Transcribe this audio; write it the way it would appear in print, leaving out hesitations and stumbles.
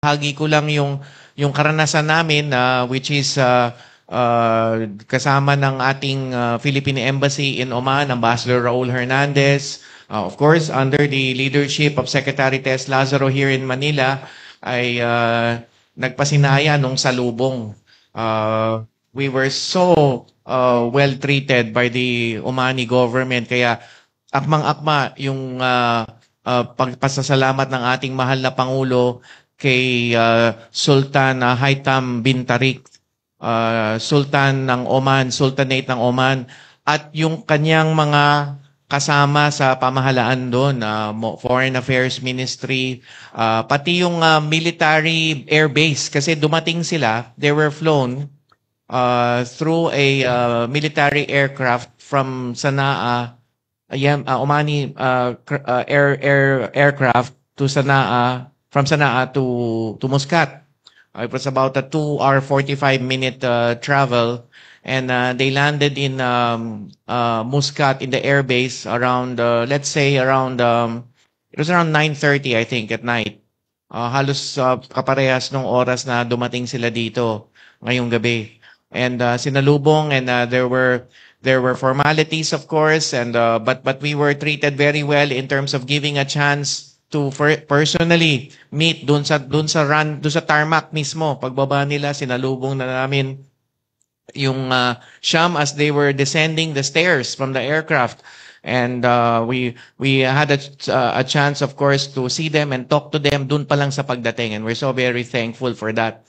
Hagi ko lang yung karanasan namin which is kasama ng ating Philippine Embassy in Oman, Ambassador Raul Hernandez. Of course, under the leadership of Secretary Tess Lazaro here in Manila, ay nagpasinaya nung salubong. We were so well treated by the Omani government, kaya akmang-akma yung pagpasasalamat ng ating mahal na Pangulo kay Sultan Haitham bin Tariq, Sultan ng Oman, Sultanate ng Oman, at yung kanyang mga kasama sa pamahalaan doon, Foreign Affairs Ministry, pati yung military air base, kasi dumating sila, they were flown through a military aircraft from Sanaa, Omani aircraft to Sanaa, from Sanaa to Muscat. It was about a 2-hour 45-minute travel, and they landed in Muscat in the airbase around let's say around it was around 9:30 I think at night. Halos kaparehas nung oras na dumating sila dito ngayong gabi. And sinalubong, and there were formalities, of course, and but we were treated very well in terms of giving a chance to personally meet doon sa tarmac mismo. Pagbaba nila, sinalubong na namin yung Sham as they were descending the stairs from the aircraft, and we had a chance, of course, to see them and talk to them doon pa lang sa pagdating, and we're so very thankful for that.